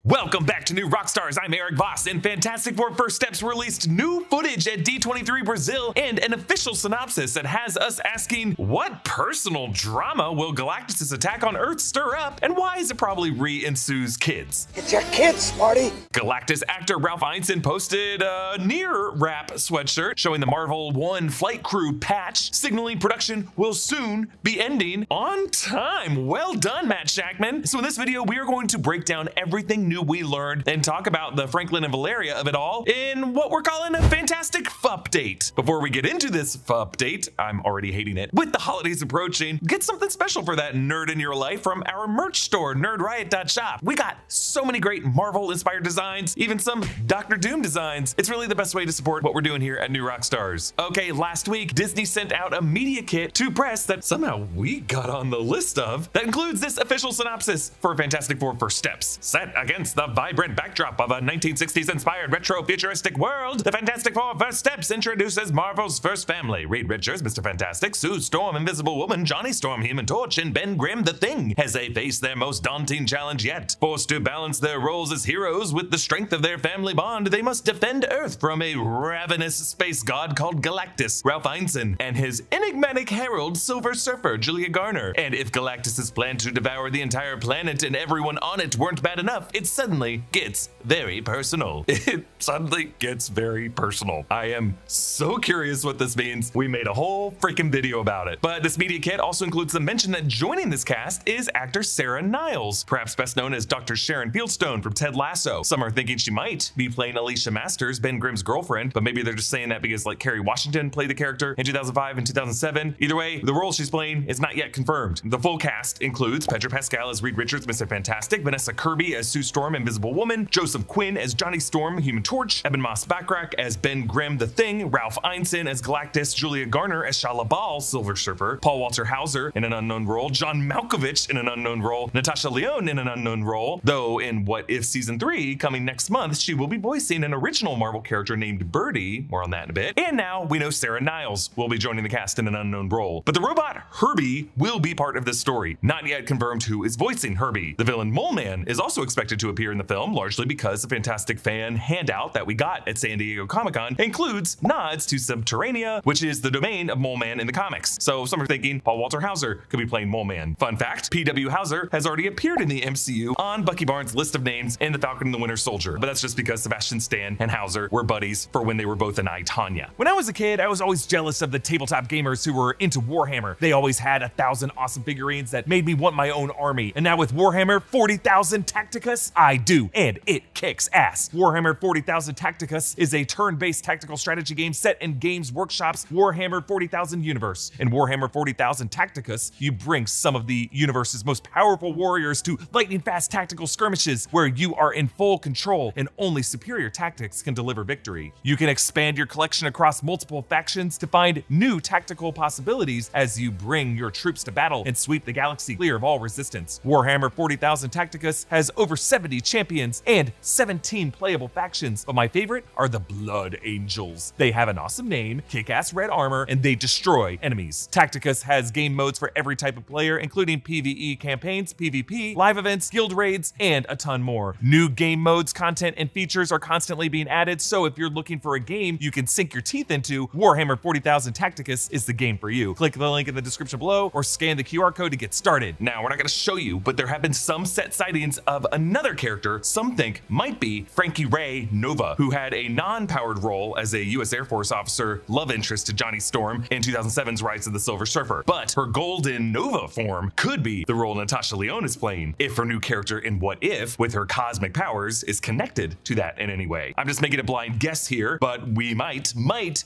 Welcome back to New Rockstars. I'm Eric Voss, and Fantastic Four First Steps released new footage at D23 Brazil and an official synopsis that has us asking, what personal drama will Galactus' attack on Earth stir up, and why is it probably re-ensues kids? It's your kids, Marty. Galactus actor Ralph Ineson posted a near-wrap sweatshirt showing the Marvel 1 flight crew patch, signaling production will soon be ending on time. Well done, Matt Shackman. So in this video, we are going to break down everything new we learned and talk about the Franklin and Valeria of it all in what we're calling a fantastic FUpdate. Before we get into this FUpdate, I'm already hating it, with the holidays approaching, get something special for that nerd in your life from our merch store, nerdriot.shop. We got so many great Marvel-inspired designs, even some Doctor Doom designs. It's really the best way to support what we're doing here at New Rockstars. Okay, last week, Disney sent out a media kit to press that somehow we got on the list of, that includes this official synopsis for Fantastic Four First Steps. Set against the vibrant backdrop of a 1960s-inspired retro-futuristic world, the Fantastic Four First Steps introduces Marvel's first family. Reed Richards, Mr. Fantastic, Sue Storm, Invisible Woman, Johnny Storm, Human Torch, and Ben Grimm, the Thing, as they face their most daunting challenge yet. Forced to balance their roles as heroes with the strength of their family bond, they must defend Earth from a ravenous space god called Galactus, Ralph Ineson, and his enigmatic herald, Silver Surfer, Julia Garner. And if Galactus' plan to devour the entire planet and everyone on it weren't bad enough, it suddenly gets very personal. It suddenly gets very personal. I am so curious what this means. We made a whole freaking video about it. But this media kit also includes the mention that joining this cast is actor Sarah Niles, perhaps best known as Dr. Sharon Fieldstone from Ted Lasso. Some are thinking she might be playing Alicia Masters, Ben Grimm's girlfriend, but maybe they're just saying that because like Kerry Washington played the character in 2005 and 2007. Either way, the role she's playing is not yet confirmed. The full cast includes Pedro Pascal as Reed Richards, Mr. Fantastic, Vanessa Kirby as Sue Storm, Invisible Woman, Joseph Quinn as Johnny Storm, Human Torch, Eben Moss-Backrack as Ben Grimm, the Thing, Ralph Ineson as Galactus, Julia Garner as Shala Bal, Silver Surfer, Paul Walter Hauser in an unknown role, John Malkovich in an unknown role, Natasha Lyonne in an unknown role, though in What If Season 3, coming next month, she will be voicing an original Marvel character named Birdie, more on that in a bit, and now we know Sarah Niles will be joining the cast in an unknown role. But the robot Herbie will be part of this story, not yet confirmed who is voicing Herbie. The villain Mole Man is also expected to appear in the film, largely because the Fantastic fan handout that we got at San Diego Comic-Con includes nods to Subterranea, which is the domain of Mole Man in the comics. So some are thinking Paul Walter Hauser could be playing Mole Man. Fun fact, P.W. Hauser has already appeared in the MCU on Bucky Barnes' list of names in The Falcon and the Winter Soldier, but that's just because Sebastian Stan and Hauser were buddies for when they were both in I, Tonya. When I was a kid, I was always jealous of the tabletop gamers who were into Warhammer. They always had 1,000 awesome figurines that made me want my own army. And now with Warhammer 40,000 Tacticus, I do, and it kicks ass. Warhammer 40,000 Tacticus is a turn-based tactical strategy game set in Games Workshop's Warhammer 40,000 universe. In Warhammer 40,000 Tacticus, you bring some of the universe's most powerful warriors to lightning-fast tactical skirmishes where you are in full control and only superior tactics can deliver victory. You can expand your collection across multiple factions to find new tactical possibilities as you bring your troops to battle and sweep the galaxy clear of all resistance. Warhammer 40,000 Tacticus has over 70 champions and 17 playable factions, but my favorite are the Blood Angels. They have an awesome name, kick-ass red armor, and they destroy enemies. Tacticus has game modes for every type of player, including PvE campaigns, PvP, live events, guild raids, and a ton more. New game modes, content, and features are constantly being added, so if you're looking for a game you can sink your teeth into, Warhammer 40,000 Tacticus is the game for you. Click the link in the description below or scan the QR code to get started. Now, we're not going to show you, but there have been some set sightings of another character some think might be Frankie Ray Nova, who had a non-powered role as a U.S. Air Force officer love interest to Johnny Storm in 2007's Rise of the Silver Surfer. But her golden Nova form could be the role Natasha Lyonne is playing, if her new character in What If, with her cosmic powers, is connected to that in any way. I'm just making a blind guess here, but we might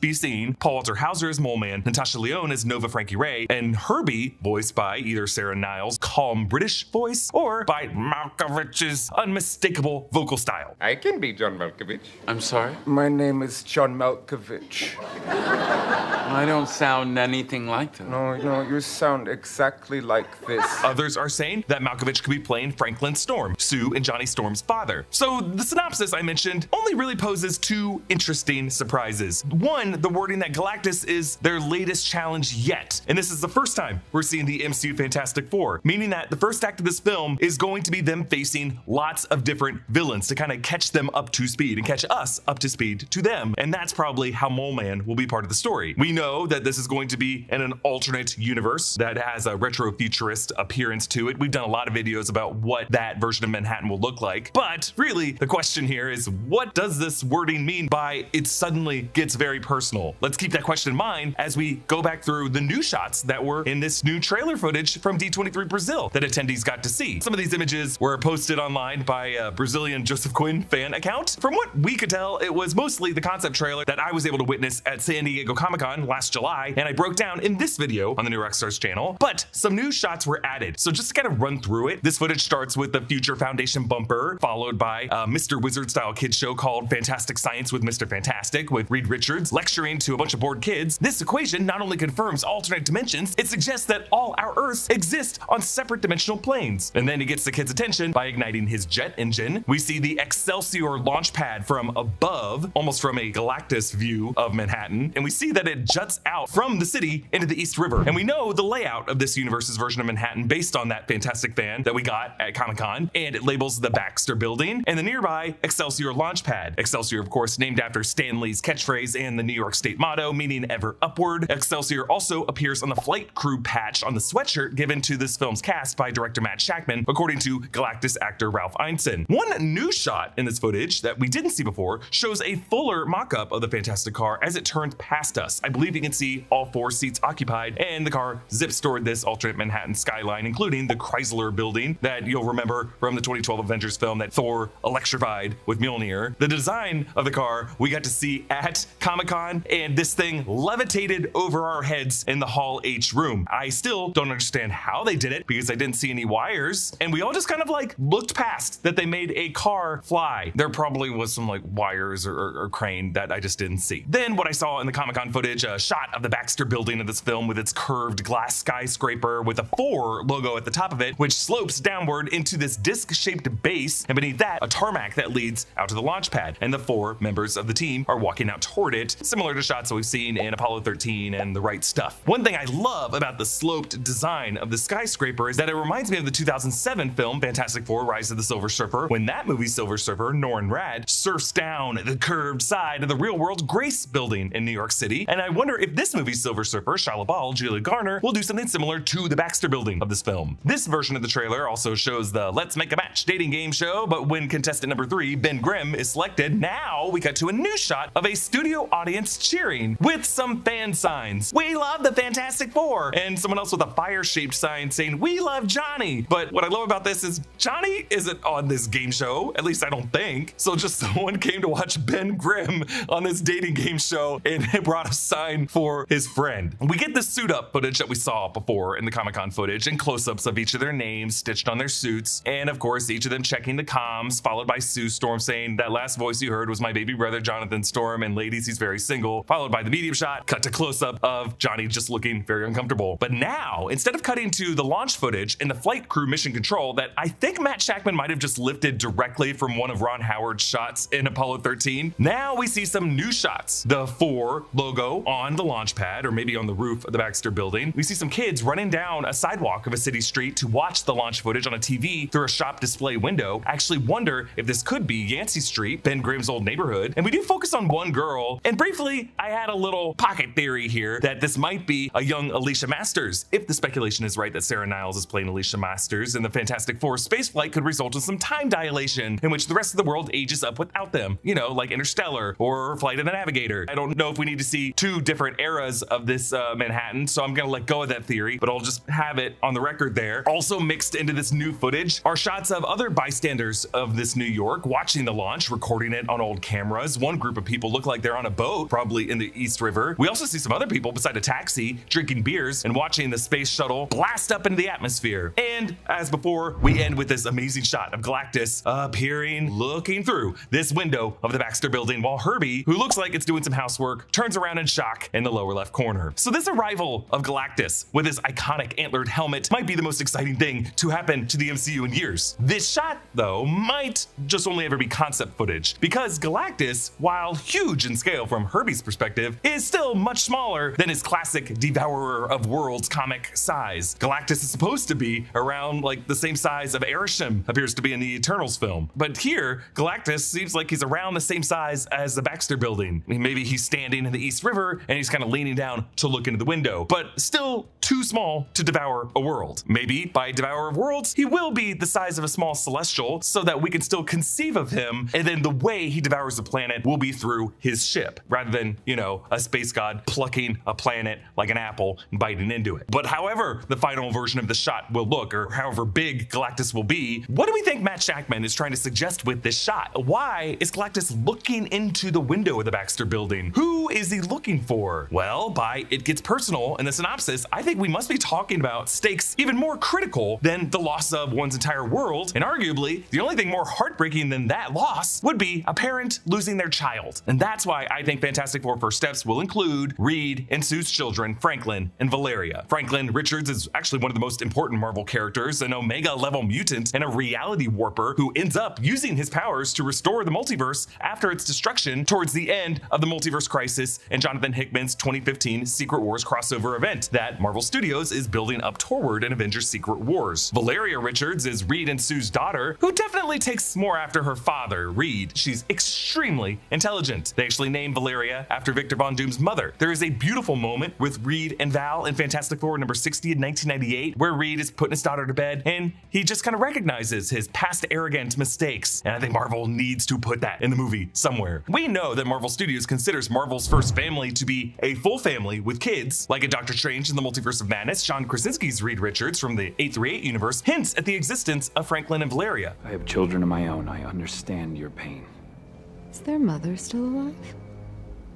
be seeing Paul Walter Hauser as Mole Man, Natasha Lyonne as Nova Frankie Ray, and Herbie voiced by either Sarah Niles' calm British voice or by Malkovich's unmistakable vocal style. I can be John Malkovich. I'm sorry? My name is John Malkovich. I don't sound anything like that. No, you sound exactly like this. Others are saying that Malkovich could be playing Franklin Storm, Sue and Johnny Storm's father. So the synopsis I mentioned only really poses two interesting surprises. One, the wording that Galactus is their latest challenge yet. And this is the first time we're seeing the MCU Fantastic Four, meaning that the first act of this film is going to be them facing live lots of different villains to kind of catch them up to speed and catch us up to speed to them. And that's probably how Mole Man will be part of the story. We know that this is going to be in an alternate universe that has a retro futurist appearance to it. We've done a lot of videos about what that version of Manhattan will look like. But really, the question here is, what does this wording mean by it suddenly gets very personal? Let's keep that question in mind as we go back through the new shots that were in this new trailer footage from D23 Brazil that attendees got to see. Some of these images were posted online by a Brazilian Joseph Quinn fan account. From what we could tell, it was mostly the concept trailer that I was able to witness at San Diego Comic-Con last July, and I broke down in this video on the New Rockstars channel. But some new shots were added. So just to kind of run through it, this footage starts with the Future Foundation bumper, followed by a Mr. Wizard style kid show called Fantastic Science with Mr. Fantastic, with Reed Richards lecturing to a bunch of bored kids. This equation not only confirms alternate dimensions, it suggests that all our Earths exist on separate dimensional planes. And then he gets the kids' attention by igniting his jet engine. We see the Excelsior launch pad from above, almost from a Galactus view of Manhattan, and we see that it juts out from the city into the East River. And we know the layout of this universe's version of Manhattan based on that Fantastic fan that we got at Comic-Con, and it labels the Baxter Building and the nearby Excelsior launch pad. Excelsior, of course, named after Stan Lee's catchphrase and the New York State motto, meaning ever upward. Excelsior also appears on the flight crew patch on the sweatshirt given to this film's cast by director Matt Shakman, according to Galactus actor Ralph Ineson. One new shot in this footage that we didn't see before shows a fuller mock-up of the Fantastic car as it turns past us. I believe you can see all 4 seats occupied, and the car zips toward this alternate Manhattan skyline, including the Chrysler building that you'll remember from the 2012 Avengers film that Thor electrified with Mjolnir. The design of the car we got to see at Comic-Con, and this thing levitated over our heads in the Hall H room. I still don't understand how they did it because I didn't see any wires, and we all just kind of like looked past that they made a car fly. There probably was some like wires or crane that I just didn't see. Then what I saw in the Comic-Con footage, a shot of the Baxter Building of this film with its curved glass skyscraper with a 4 logo at the top of it, which slopes downward into this disc-shaped base, and beneath that, a tarmac that leads out to the launch pad, and the 4 members of the team are walking out toward it, similar to shots that we've seen in Apollo 13 and The Right Stuff. One thing I love about the sloped design of the skyscraper is that it reminds me of the 2007 film Fantastic Four: Rise of the Silver Surfer, when that movie's Silver Surfer, Norrin Radd, surfs down the curved side of the real-world Grace Building in New York City, and I wonder if this movie's Silver Surfer, Shia LaBeouf, Julia Garner, will do something similar to the Baxter Building of this film. This version of the trailer also shows the Let's Make a Match dating game show, but when contestant number 3, Ben Grimm, is selected, now we cut to a new shot of a studio audience cheering with some fan signs. We love the Fantastic Four, and someone else with a fire-shaped sign saying, we love Johnny. But what I love about this is Johnny isn't on this game show, at least I don't think. So just someone came to watch Ben Grimm on this dating game show and brought a sign for his friend. We get the suit up footage that we saw before in the Comic-Con footage and close-ups of each of their names stitched on their suits, and of course each of them checking the comms, followed by Sue Storm saying, that last voice you heard was my baby brother Jonathan Storm, and ladies, he's very single, followed by the medium shot, cut to close-up of Johnny just looking very uncomfortable. But now, instead of cutting to the launch footage and the flight crew mission control that I think Matt Shakman might have just lifted directly from one of Ron Howard's shots in Apollo 13, now we see some new shots. The 4 logo on the launch pad, or maybe on the roof of the Baxter Building. We see some kids running down a sidewalk of a city street to watch the launch footage on a TV through a shop display window. I actually wonder if this could be Yancey Street, Ben Grimm's old neighborhood. And we do focus on one girl, and briefly, I had a little pocket theory here that this might be a young Alicia Masters. If the speculation is right that Sarah Niles is playing Alicia Masters, and the Fantastic Four spaceflight could result in some time dilation in which the rest of the world ages up without them. You know, like Interstellar or Flight of the Navigator. I don't know if we need to see 2 different eras of this Manhattan, so I'm gonna let go of that theory, but I'll just have it on the record there. Also mixed into this new footage are shots of other bystanders of this New York watching the launch, recording it on old cameras. One group of people look like they're on a boat, probably in the East River. We also see some other people beside a taxi, drinking beers and watching the space shuttle blast up into the atmosphere. And as before, we end with this amazing shot of Galactus appearing, looking through this window of the Baxter Building, while Herbie, who looks like it's doing some housework, turns around in shock in the lower left corner. So this arrival of Galactus with his iconic antlered helmet might be the most exciting thing to happen to the MCU in years. This shot, though, might just only ever be concept footage, because Galactus, while huge in scale from Herbie's perspective, is still much smaller than his classic Devourer of Worlds comic size. Galactus is supposed to be around like the same size of Arishem appears appears to be in the Eternals film. But here, Galactus seems like he's around the same size as the Baxter building. I mean, maybe he's standing in the East River and he's kind of leaning down to look into the window, but still too small to devour a world. Maybe by Devourer of Worlds, he will be the size of a small celestial so that we can still conceive of him, and then the way he devours the planet will be through his ship, rather than, you know, a space god plucking a planet like an apple and biting into it. But however the final version of the shot will look, or however big Galactus will be, what do we think Matt Shakman is trying to suggest with this shot? Why is Galactus looking into the window of the Baxter building? Who is he looking for? Well, by It Gets Personal in the synopsis, I think we must be talking about stakes even more critical than the loss of one's entire world, and arguably the only thing more heartbreaking than that loss would be a parent losing their child. And that's why I think Fantastic Four First Steps will include Reed and Sue's children, Franklin and Valeria. Franklin Richards is actually one of the most important Marvel characters, an Omega level mutant and a reality warper who ends up using his powers to restore the multiverse after its destruction towards the end of the Multiverse Crisis and Jonathan Hickman's 2015 Secret Wars crossover event that Marvel Studios is building up toward in Avengers Secret Wars. Valeria Richards is Reed and Sue's daughter, who definitely takes more after her father, Reed. She's extremely intelligent. They actually named Valeria after Victor Von Doom's mother. There is a beautiful moment with Reed and Val in Fantastic Four number 60 in 1998, where Reed is putting his daughter to bed and he just kind of recognizes his past arrogant mistakes. And I think Marvel needs to put that in the movie somewhere. We know that Marvel Studios considers Marvel's first family to be a full family with kids, like in Doctor Strange in the Multiverse of Madness. John Krasinski's Reed Richards from the 838 universe hints at the existence of Franklin and Valeria. I have children of my own. I understand your pain. Is their mother still alive?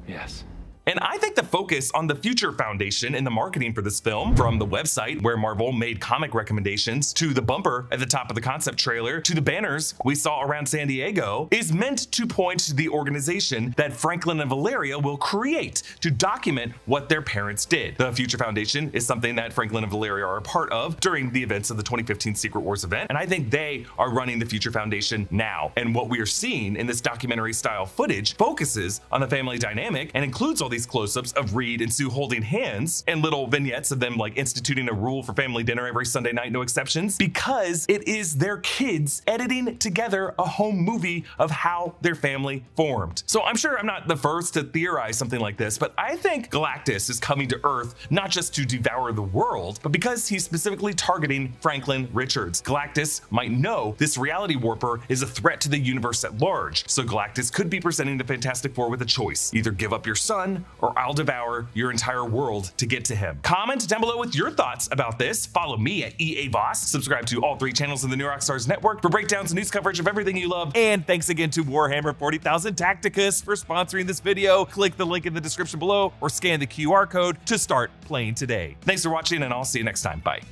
Yes. And I think the focus on the Future Foundation in the marketing for this film, from the website where Marvel made comic recommendations, to the bumper at the top of the concept trailer, to the banners we saw around San Diego, is meant to point to the organization that Franklin and Valeria will create to document what their parents did. The Future Foundation is something that Franklin and Valeria are a part of during the events of the 2015 Secret Wars event, and I think they are running the Future Foundation now. And what we are seeing in this documentary style footage focuses on the family dynamic and includes all these close-ups of Reed and Sue holding hands and little vignettes of them like instituting a rule for family dinner every Sunday night, no exceptions, because it is their kids editing together a home movie of how their family formed. So I'm sure I'm not the first to theorize something like this, but I think Galactus is coming to Earth not just to devour the world, but because he's specifically targeting Franklin Richards. Galactus might know this reality warper is a threat to the universe at large, so Galactus could be presenting the Fantastic Four with a choice: either give up your son or I'll devour your entire world to get to him. Comment down below with your thoughts about this. Follow me at EA Voss. Subscribe to all 3 channels in the New Rockstars Network for breakdowns and news coverage of everything you love. And thanks again to Warhammer 40,000 Tacticus for sponsoring this video. Click the link in the description below or scan the QR code to start playing today. Thanks for watching, and I'll see you next time. Bye.